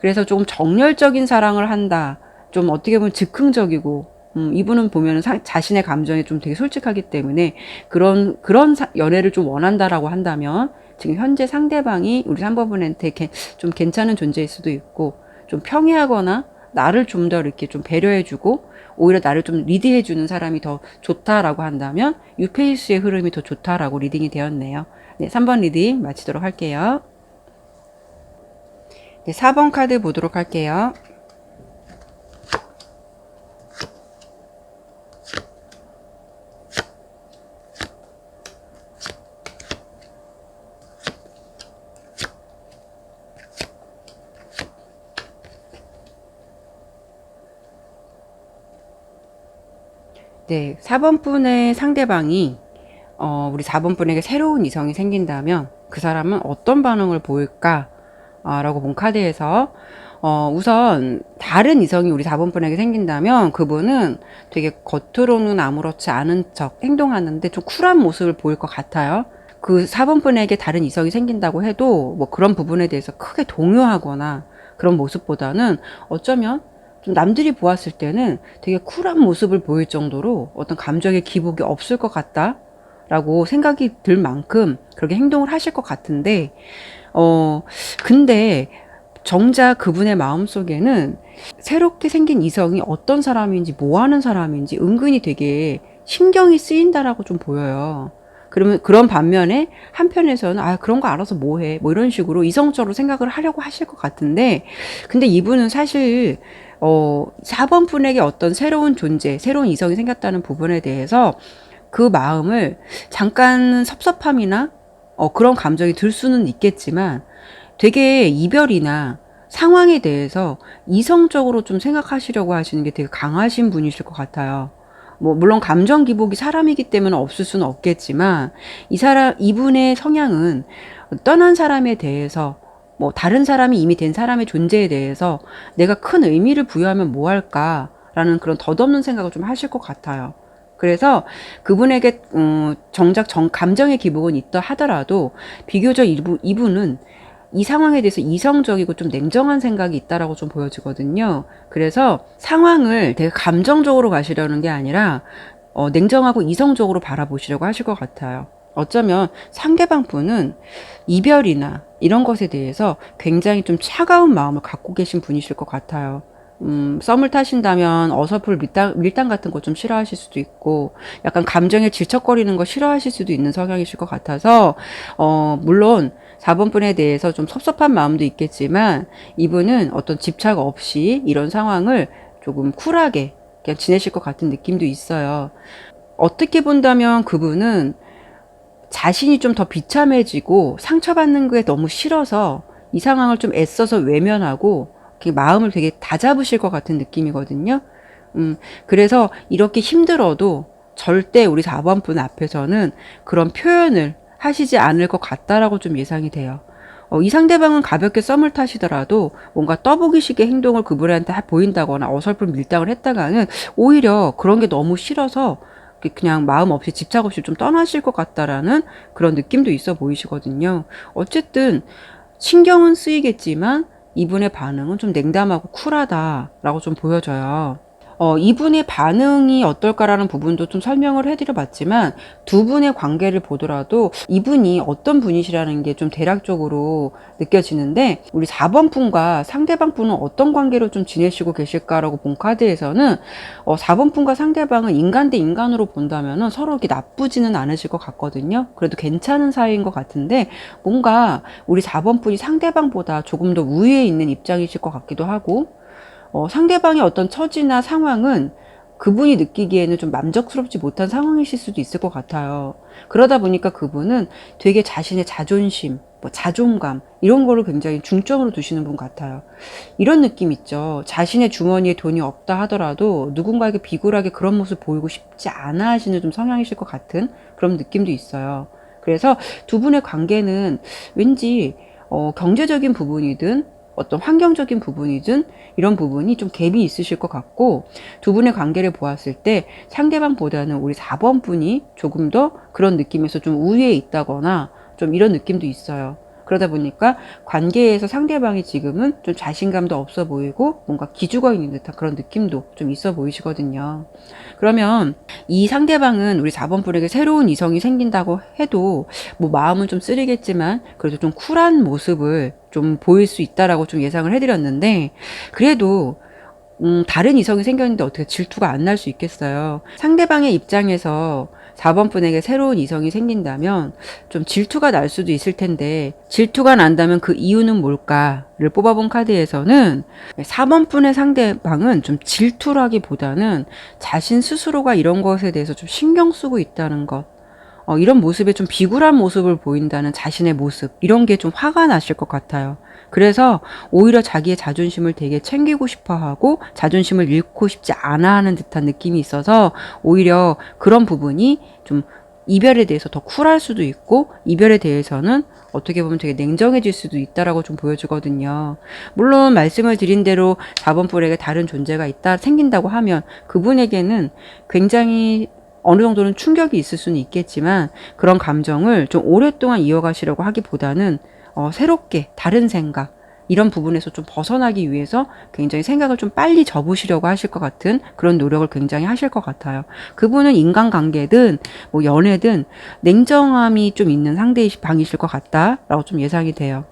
그래서 조금 정열적인 사랑을 한다. 좀 어떻게 보면 즉흥적이고, 이분은 보면은 자신의 감정에 좀 되게 솔직하기 때문에 그런 연애를 좀 원한다라고 한다면 지금 현재 상대방이 우리 3번 분한테 좀 괜찮은 존재일 수도 있고, 좀 평이하거나 나를 좀 더 이렇게 좀 배려해주고 오히려 나를 좀 리드해주는 사람이 더 좋다라고 한다면 유페이스의 흐름이 더 좋다라고 리딩이 되었네요. 네, 3번 리딩 마치도록 할게요. 네, 4번 카드 보도록 할게요. 네, 4번 분의 상대방이 우리 4번 분에게 새로운 이성이 생긴다면 그 사람은 어떤 반응을 보일까? 라고 본 카드에서 우선 다른 이성이 우리 4번 분에게 생긴다면 그분은 되게 겉으로는 아무렇지 않은 척 행동하는데 좀 쿨한 모습을 보일 것 같아요. 그 4번 분에게 다른 이성이 생긴다고 해도 뭐 그런 부분에 대해서 크게 동요하거나 그런 모습보다는 어쩌면 좀 남들이 보았을 때는 되게 쿨한 모습을 보일 정도로 어떤 감정의 기복이 없을 것 같다라고 생각이 들 만큼 그렇게 행동을 하실 것 같은데, 근데 정작 그분의 마음속에는 새롭게 생긴 이성이 어떤 사람인지 뭐 하는 사람인지 은근히 되게 신경이 쓰인다라고 좀 보여요. 그러면 그런 반면에 한편에서는 그런 거 알아서 뭐 해? 뭐 이런 식으로 이성적으로 생각을 하려고 하실 것 같은데, 근데 이분은 사실 4번 분에게 어떤 새로운 존재, 새로운 이성이 생겼다는 부분에 대해서 그 마음을 잠깐 섭섭함이나 그런 감정이 들 수는 있겠지만 되게 이별이나 상황에 대해서 이성적으로 좀 생각하시려고 하시는 게 되게 강하신 분이실 것 같아요. 뭐 물론 감정 기복이 사람이기 때문에 없을 수는 없겠지만 이분의 성향은 떠난 사람에 대해서 뭐 다른 사람이 이미 된 사람의 존재에 대해서 내가 큰 의미를 부여하면 뭐 할까라는 그런 덧없는 생각을 좀 하실 것 같아요. 그래서 그분에게 정작 감정의 기복은 있다 하더라도 비교적 이분은 이 상황에 대해서 이성적이고 좀 냉정한 생각이 있다라고 좀 보여지거든요. 그래서 상황을 되게 감정적으로 가시려는 게 아니라 냉정하고 이성적으로 바라보시려고 하실 것 같아요. 어쩌면 상대방 분은 이별이나 이런 것에 대해서 굉장히 좀 차가운 마음을 갖고 계신 분이실 것 같아요. 썸을 타신다면 어설플 밀당 같은 거 좀 싫어하실 수도 있고, 약간 감정에 질척거리는 거 싫어하실 수도 있는 성향이실 것 같아서, 물론 4번 분에 대해서 좀 섭섭한 마음도 있겠지만, 이분은 어떤 집착 없이 이런 상황을 조금 쿨하게 그냥 지내실 것 같은 느낌도 있어요. 어떻게 본다면 그분은 자신이 좀 더 비참해지고 상처받는 게 너무 싫어서 이 상황을 좀 애써서 외면하고 마음을 되게 다잡으실 것 같은 느낌이거든요. 그래서 이렇게 힘들어도 절대 우리 4번 분 앞에서는 그런 표현을 하시지 않을 것 같다라고 좀 예상이 돼요. 이 상대방은 가볍게 썸을 타시더라도 뭔가 떠보기식의 행동을 그분한테 보인다거나 어설픈 밀당을 했다가는 오히려 그런 게 너무 싫어서 그냥 마음 없이 집착 없이 좀 떠나실 것 같다라는 그런 느낌도 있어 보이시거든요. 어쨌든 신경은 쓰이겠지만 이분의 반응은 좀 냉담하고 쿨하다라고 좀 보여져요. 이분의 반응이 어떨까라는 부분도 좀 설명을 해드려 봤지만 두 분의 관계를 보더라도 이분이 어떤 분이시라는 게 좀 대략적으로 느껴지는데, 우리 4번 분과 상대방 분은 어떤 관계로 좀 지내시고 계실까라고 본 카드에서는 4번 분과 상대방은 인간 대 인간으로 본다면은 서로 이렇게 나쁘지는 않으실 것 같거든요. 그래도 괜찮은 사이인 것 같은데 뭔가 우리 4번 분이 상대방보다 조금 더 우위에 있는 입장이실 것 같기도 하고, 상대방의 어떤 처지나 상황은 그분이 느끼기에는 좀 만족스럽지 못한 상황이실 수도 있을 것 같아요. 그러다 보니까 그분은 되게 자신의 자존심, 뭐 자존감 이런 거를 굉장히 중점으로 두시는 분 같아요. 이런 느낌 있죠. 자신의 주머니에 돈이 없다 하더라도 누군가에게 비굴하게 그런 모습 보이고 싶지 않아 하시는 좀 성향이실 것 같은 그런 느낌도 있어요. 그래서 두 분의 관계는 왠지 경제적인 부분이든 어떤 환경적인 부분이든 이런 부분이 좀 갭이 있으실 것 같고, 두 분의 관계를 보았을 때 상대방보다는 우리 4번 분이 조금 더 그런 느낌에서 좀 우위에 있다거나 좀 이런 느낌도 있어요. 그러다 보니까 관계에서 상대방이 지금은 좀 자신감도 없어 보이고 뭔가 기죽어 있는 듯한 그런 느낌도 좀 있어 보이시거든요. 그러면 이 상대방은 우리 4번 분에게 새로운 이성이 생긴다고 해도 뭐 마음은 좀 쓰리겠지만 그래도 좀 쿨한 모습을 좀 보일 수 있다라고 좀 예상을 해드렸는데, 그래도 다른 이성이 생겼는데 어떻게 질투가 안 날 수 있겠어요. 상대방의 입장에서 4번 분에게 새로운 이성이 생긴다면 좀 질투가 날 수도 있을 텐데, 질투가 난다면 그 이유는 뭘까를 뽑아본 카드에서는 4번 분의 상대방은 좀 질투라기보다는 자신 스스로가 이런 것에 대해서 좀 신경 쓰고 있다는 것, 이런 모습에 좀 비굴한 모습을 보인다는 자신의 모습, 이런 게 좀 화가 나실 것 같아요. 그래서 오히려 자기의 자존심을 되게 챙기고 싶어 하고 자존심을 잃고 싶지 않아 하는 듯한 느낌이 있어서 오히려 그런 부분이 좀 이별에 대해서 더 쿨할 수도 있고, 이별에 대해서는 어떻게 보면 되게 냉정해질 수도 있다라고 좀 보여주거든요. 물론 말씀을 드린 대로 4번 뿔에게 다른 존재가 생긴다고 하면 그분에게는 굉장히 어느 정도는 충격이 있을 수는 있겠지만, 그런 감정을 좀 오랫동안 이어가시려고 하기보다는 새롭게 다른 생각, 이런 부분에서 좀 벗어나기 위해서 굉장히 생각을 좀 빨리 접으시려고 하실 것 같은 그런 노력을 굉장히 하실 것 같아요. 그분은 인간관계든 뭐 연애든 냉정함이 좀 있는 상대방이실 것 같다라고 좀 예상이 돼요.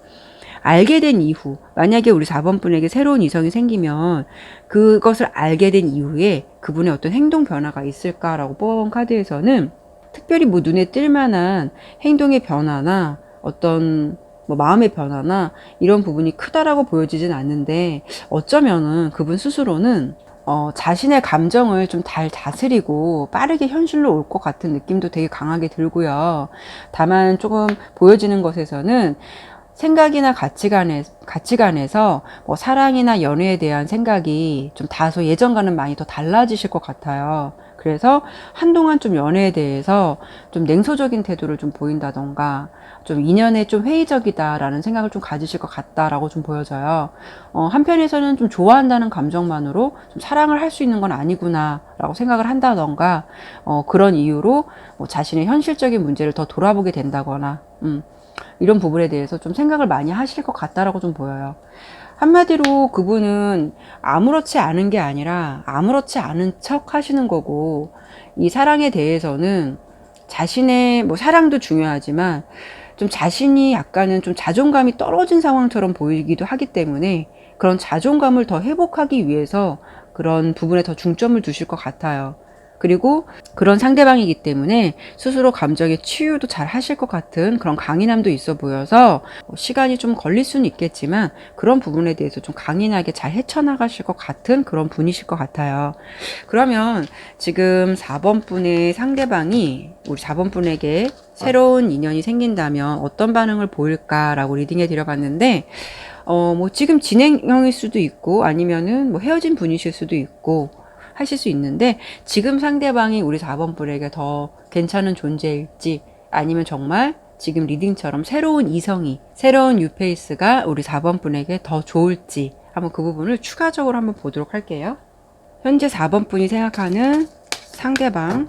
알게 된 이후, 만약에 우리 4번 분에게 새로운 이성이 생기면 그것을 알게 된 이후에 그분의 어떤 행동 변화가 있을까라고 뽑아본 카드에서는 특별히 뭐 눈에 띌 만한 행동의 변화나 어떤 뭐 마음의 변화나 이런 부분이 크다라고 보여지진 않는데, 어쩌면은 그분 스스로는 자신의 감정을 좀 잘 다스리고 빠르게 현실로 올 것 같은 느낌도 되게 강하게 들고요. 다만 조금 보여지는 것에서는 생각이나 가치관에서 뭐 사랑이나 연애에 대한 생각이 좀 다소 예전과는 많이 더 달라지실 것 같아요. 그래서 한동안 좀 연애에 대해서 좀 냉소적인 태도를 좀 보인다던가 좀 인연에 좀 회의적이다라는 생각을 좀 가지실 것 같다라고 좀 보여져요. 한편에서는 좀 좋아한다는 감정만으로 좀 사랑을 할 수 있는 건 아니구나라고 생각을 한다던가, 그런 이유로 뭐 자신의 현실적인 문제를 더 돌아보게 된다거나, 이런 부분에 대해서 좀 생각을 많이 하실 것 같다라고 좀 보여요. 한마디로 그분은 아무렇지 않은 게 아니라 아무렇지 않은 척 하시는 거고, 이 사랑에 대해서는 자신의 뭐 사랑도 중요하지만 좀 자신이 약간은 좀 자존감이 떨어진 상황처럼 보이기도 하기 때문에 그런 자존감을 더 회복하기 위해서 그런 부분에 더 중점을 두실 것 같아요. 그리고 그런 상대방이기 때문에 스스로 감정의 치유도 잘 하실 것 같은 그런 강인함도 있어 보여서 시간이 좀 걸릴 수는 있겠지만 그런 부분에 대해서 좀 강인하게 잘 헤쳐나가실 것 같은 그런 분이실 것 같아요. 그러면 지금 4번 분의 상대방이 우리 4번 분에게 새로운 인연이 생긴다면 어떤 반응을 보일까라고 리딩해 드려봤는데, 뭐 지금 진행형일 수도 있고 아니면은 뭐 헤어진 분이실 수도 있고 하실 수 있는데, 지금 상대방이 우리 4번 분에게 더 괜찮은 존재일지 아니면 정말 지금 리딩처럼 새로운 이성이, 새로운 뉴페이스가 우리 4번 분에게 더 좋을지 한번 그 부분을 추가적으로 한번 보도록 할게요. 현재 4번 분이 생각하는 상대방,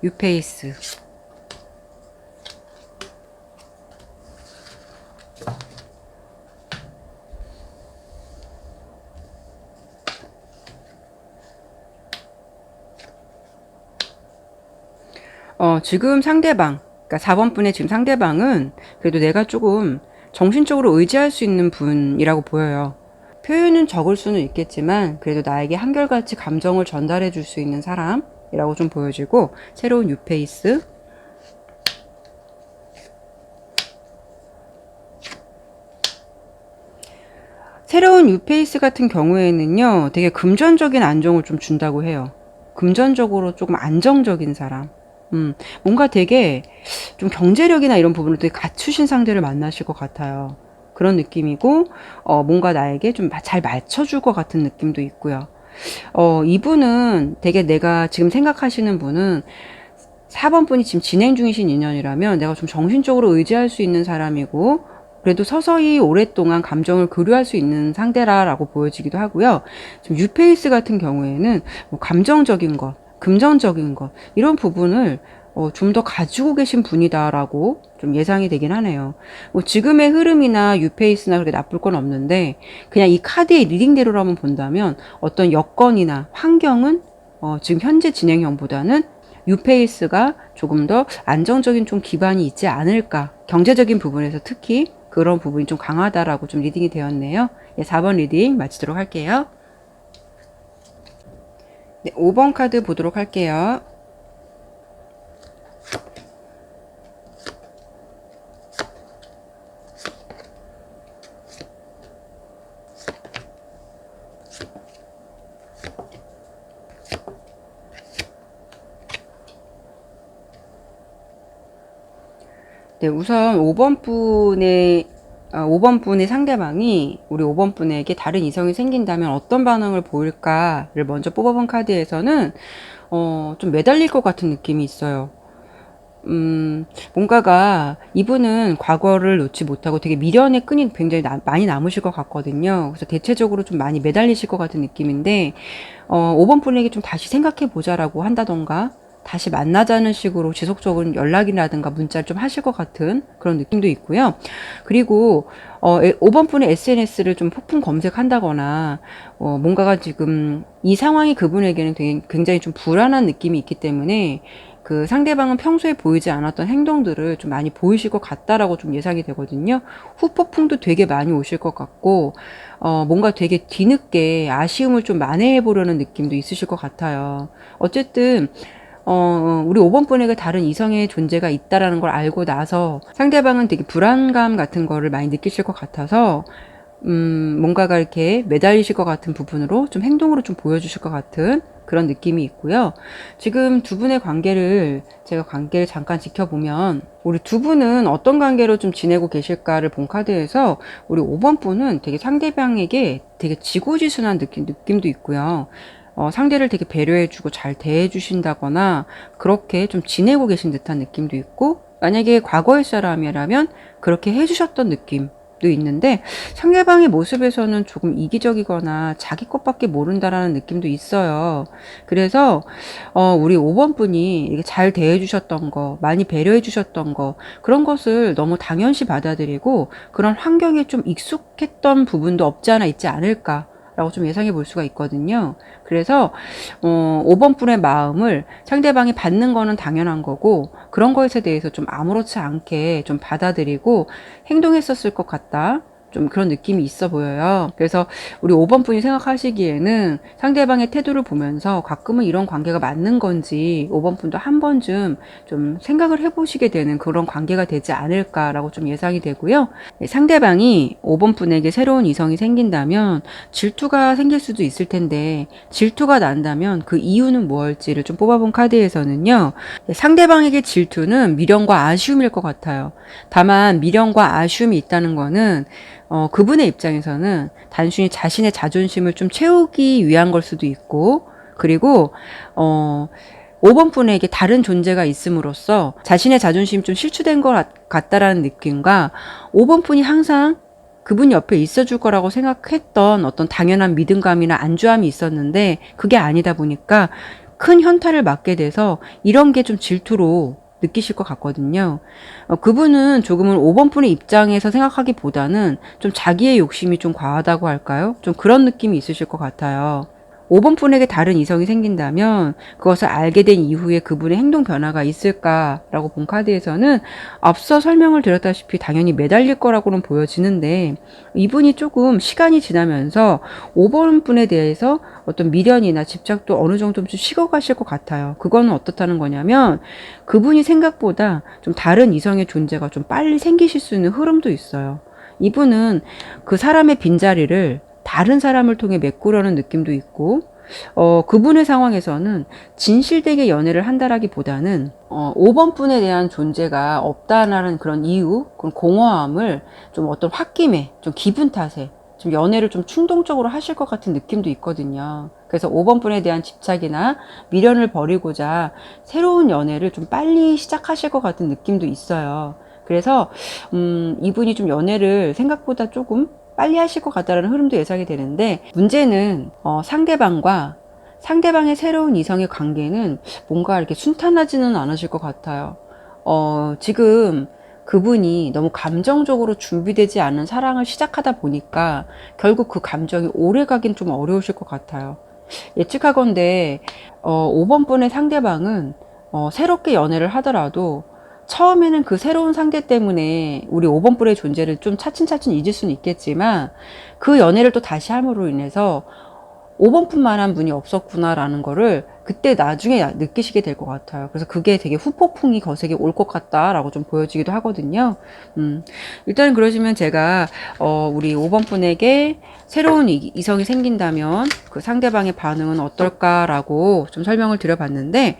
뉴페이스, 지금 상대방, 그러니까 4번 분의 지금 상대방은 그래도 내가 조금 정신적으로 의지할 수 있는 분이라고 보여요. 표현은 적을 수는 있겠지만 그래도 나에게 한결같이 감정을 전달해 줄 수 있는 사람이라고 좀 보여지고, 새로운 뉴페이스, 새로운 뉴페이스 같은 경우에는요, 되게 금전적인 안정을 좀 준다고 해요. 금전적으로 조금 안정적인 사람. 뭔가 되게 좀 경제력이나 이런 부분을 되게 갖추신 상대를 만나실 것 같아요. 그런 느낌이고, 뭔가 나에게 좀 잘 맞춰줄 것 같은 느낌도 있고요. 이분은 되게 내가 지금 생각하시는 분은 4번 분이 지금 진행 중이신 인연이라면 내가 좀 정신적으로 의지할 수 있는 사람이고 그래도 서서히 오랫동안 감정을 교류할 수 있는 상대라고 보여지기도 하고요. 지금 유페이스 같은 경우에는 뭐 감정적인 것, 금전적인 것 이런 부분을 좀 더 가지고 계신 분이다라고 좀 예상이 되긴 하네요. 뭐 지금의 흐름이나 유페이스나 그렇게 나쁠 건 없는데 그냥 이 카드의 리딩대로라면 본다면 어떤 여건이나 환경은 지금 현재 진행형보다는 유페이스가 조금 더 안정적인 좀 기반이 있지 않을까. 경제적인 부분에서 특히 그런 부분이 좀 강하다라고 좀 리딩이 되었네요. 예, 4번 리딩 마치도록 할게요. 네, 5번 카드 보도록 할게요. 네, 우선 5번 분의 상대방이 우리 5번 분에게 다른 이성이 생긴다면 어떤 반응을 보일까를 먼저 뽑아본 카드에서는 좀 매달릴 것 같은 느낌이 있어요. 뭔가가 이분은 과거를 놓지 못하고 되게 미련의 끈이 굉장히 많이 남으실 것 같거든요. 그래서 대체적으로 좀 많이 매달리실 것 같은 느낌인데, 5번 분에게 좀 다시 생각해 보자라고 한다던가, 다시 만나자는 식으로 지속적인 연락이라든가 문자를 좀 하실 것 같은 그런 느낌도 있고요. 그리고 5번 분의 SNS를 좀 폭풍 검색한다거나 뭔가가 지금 이 상황이 그분에게는 되게 굉장히 좀 불안한 느낌이 있기 때문에 그 상대방은 평소에 보이지 않았던 행동들을 좀 많이 보이실 것 같다라고 좀 예상이 되거든요. 후폭풍도 되게 많이 오실 것 같고, 뭔가 되게 뒤늦게 아쉬움을 좀 만회해 보려는 느낌도 있으실 것 같아요. 어쨌든, 우리 5번 분에게 다른 이성의 존재가 있다라는 걸 알고 나서 상대방은 되게 불안감 같은 거를 많이 느끼실 것 같아서, 뭔가가 이렇게 매달리실 것 같은 부분으로 좀 행동으로 좀 보여주실 것 같은 그런 느낌이 있고요. 지금 두 분의 관계를 제가 관계를 잠깐 지켜보면 우리 두 분은 어떤 관계로 좀 지내고 계실까를 본 카드에서 우리 5번 분은 되게 상대방에게 되게 지고지순한 느낌도 있고요. 상대를 되게 배려해주고 잘 대해주신다거나 그렇게 좀 지내고 계신 듯한 느낌도 있고 만약에 과거의 사람이라면 그렇게 해주셨던 느낌 도 있는데 상대방의 모습에서는 조금 이기적이거나 자기 것밖에 모른다라는 느낌도 있어요. 그래서 우리 5번 분이 이렇게 잘 대해주셨던 거, 많이 배려해주셨던 거 그런 것을 너무 당연시 받아들이고 그런 환경에 좀 익숙했던 부분도 없지 않아 있지 않을까. 라고 좀 예상해 볼 수가 있거든요. 그래서 5번 분의 마음을 상대방이 받는 거는 당연한 거고 그런 것에 대해서 좀 아무렇지 않게 좀 받아들이고 행동했었을 것 같다. 좀 그런 느낌이 있어 보여요. 그래서 우리 5번 분이 생각하시기에는 상대방의 태도를 보면서 가끔은 이런 관계가 맞는 건지 5번 분도 한 번쯤 좀 생각을 해보시게 되는 그런 관계가 되지 않을까라고 좀 예상이 되고요. 상대방이 5번 분에게 새로운 이성이 생긴다면 질투가 생길 수도 있을 텐데 질투가 난다면 그 이유는 무엇일지를 좀 뽑아본 카드에서는요. 상대방에게 질투는 미련과 아쉬움일 것 같아요. 다만 미련과 아쉬움이 있다는 거는 그분의 입장에서는 단순히 자신의 자존심을 좀 채우기 위한 걸 수도 있고, 그리고, 5번 분에게 다른 존재가 있음으로써 자신의 자존심이 좀 실추된 것 같다라는 느낌과 5번 분이 항상 그분 옆에 있어줄 거라고 생각했던 어떤 당연한 믿음감이나 안주함이 있었는데 그게 아니다 보니까 큰 현타를 맞게 돼서 이런 게 좀 질투로 느끼실 것 같거든요. 그분은 조금은 5번 분의 입장에서 생각하기보다는 좀 자기의 욕심이 좀 과하다고 할까요? 좀 그런 느낌이 있으실 것 같아요. 5번 분에게 다른 이성이 생긴다면 그것을 알게 된 이후에 그분의 행동 변화가 있을까라고 본 카드에서는 앞서 설명을 드렸다시피 당연히 매달릴 거라고는 보여지는데 이분이 조금 시간이 지나면서 5번 분에 대해서 어떤 미련이나 집착도 어느 정도 좀 식어가실 것 같아요. 그거는 어떻다는 거냐면 그분이 생각보다 좀 다른 이성의 존재가 좀 빨리 생기실 수 있는 흐름도 있어요. 이분은 그 사람의 빈자리를 다른 사람을 통해 메꾸려는 느낌도 있고, 그분의 상황에서는 진실되게 연애를 한다라기보다는, 5번 분에 대한 존재가 없다라는 그런 이유, 그런 공허함을 좀 어떤 홧김에, 좀 기분 탓에, 좀 연애를 좀 충동적으로 하실 것 같은 느낌도 있거든요. 그래서 5번 분에 대한 집착이나 미련을 버리고자 새로운 연애를 좀 빨리 시작하실 것 같은 느낌도 있어요. 그래서 이분이 좀 연애를 생각보다 조금 빨리 하실 것 같다는 흐름도 예상이 되는데, 문제는 상대방의 새로운 이성의 관계는 뭔가 이렇게 순탄하지는 않으실 것 같아요. 지금 그분이 너무 감정적으로 준비되지 않은 사랑을 시작하다 보니까 결국 그 감정이 오래 가긴 좀 어려우실 것 같아요. 예측하건대 5번 분의 상대방은 새롭게 연애를 하더라도 처음에는 그 새로운 상대 때문에 우리 5번 분의 존재를 좀 차츰차츰 잊을 수는 있겠지만, 그 연애를 또 다시 함으로 인해서 5번뿐만한 분이 없었구나라는 거를 그때 나중에 느끼시게 될 것 같아요. 그래서 그게 되게 후폭풍이 거세게 올 것 같다라고 좀 보여지기도 하거든요. 일단은 그러시면 제가 우리 5번 분에게 새로운 이성이 생긴다면 그 상대방의 반응은 어떨까라고 좀 설명을 드려봤는데,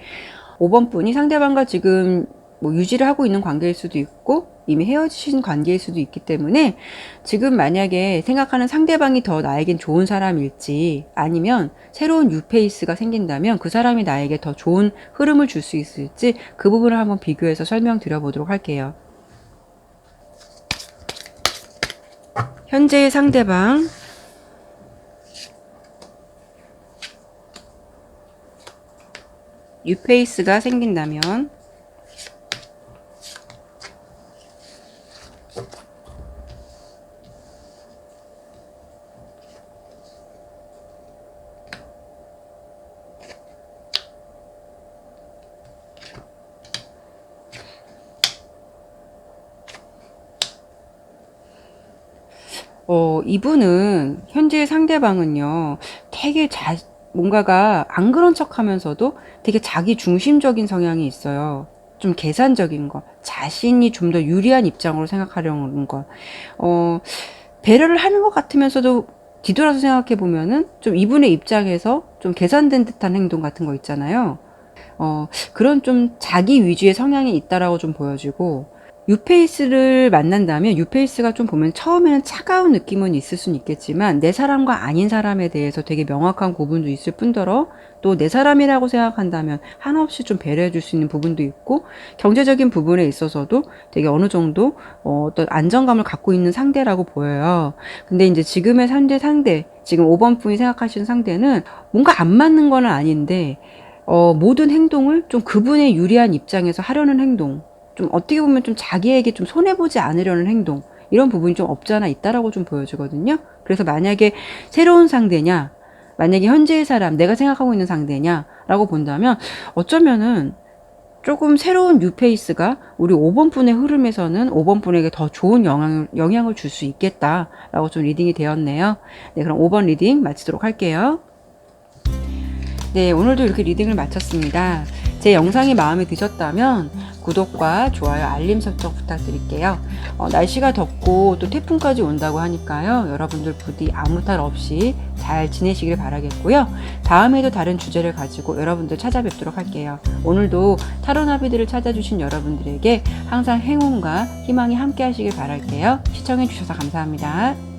5번 분이 상대방과 지금 뭐 유지를 하고 있는 관계일 수도 있고 이미 헤어지신 관계일 수도 있기 때문에, 지금 만약에 생각하는 상대방이 더 나에겐 좋은 사람일지, 아니면 새로운 뉴페이스가 생긴다면 그 사람이 나에게 더 좋은 흐름을 줄 수 있을지, 그 부분을 한번 비교해서 설명드려 보도록 할게요. 현재의 상대방, 뉴페이스가 생긴다면 이분은, 현재 상대방은요, 되게 뭔가가 안 그런 척 하면서도 되게 자기 중심적인 성향이 있어요. 좀 계산적인 것, 자신이 좀 더 유리한 입장으로 생각하려는 것, 배려를 하는 것 같으면서도 뒤돌아서 생각해 보면은 좀 이분의 입장에서 좀 계산된 듯한 행동 같은 거 있잖아요. 그런 좀 자기 위주의 성향이 있다라고 좀 보여지고, 유페이스를 만난다면 유페이스가 좀 보면 처음에는 차가운 느낌은 있을 수는 있겠지만 내 사람과 아닌 사람에 대해서 되게 명확한 구분도 있을 뿐더러, 또 내 사람이라고 생각한다면 한없이 좀 배려해 줄 수 있는 부분도 있고, 경제적인 부분에 있어서도 되게 어느 정도 어떤 안정감을 갖고 있는 상대라고 보여요. 근데 이제 지금의 상대, 지금 5번 분이 생각하시는 상대는 뭔가 안 맞는 건 아닌데, 모든 행동을 좀 그분의 유리한 입장에서 하려는 행동, 좀 어떻게 보면 좀 자기에게 좀 손해보지 않으려는 행동, 이런 부분이 좀 없잖아 있다라고 좀 보여지거든요. 그래서 만약에 새로운 상대냐, 만약에 현재의 사람, 내가 생각하고 있는 상대냐 라고 본다면, 어쩌면은 조금 새로운 뉴페이스가 우리 5번 분의 흐름에서는 5번 분에게 더 좋은 영향을 줄 수 있겠다라고 좀 리딩이 되었네요. 네, 그럼 5번 리딩 마치도록 할게요. 네, 오늘도 이렇게 리딩을 마쳤습니다. 제 영상이 마음에 드셨다면 구독과 좋아요, 알림 설정 부탁드릴게요. 날씨가 덥고 또 태풍까지 온다고 하니까요. 여러분들 부디 아무 탈 없이 잘 지내시길 바라겠고요. 다음에도 다른 주제를 가지고 여러분들 찾아뵙도록 할게요. 오늘도 타로 나비들을 찾아주신 여러분들에게 항상 행운과 희망이 함께 하시길 바랄게요. 시청해주셔서 감사합니다.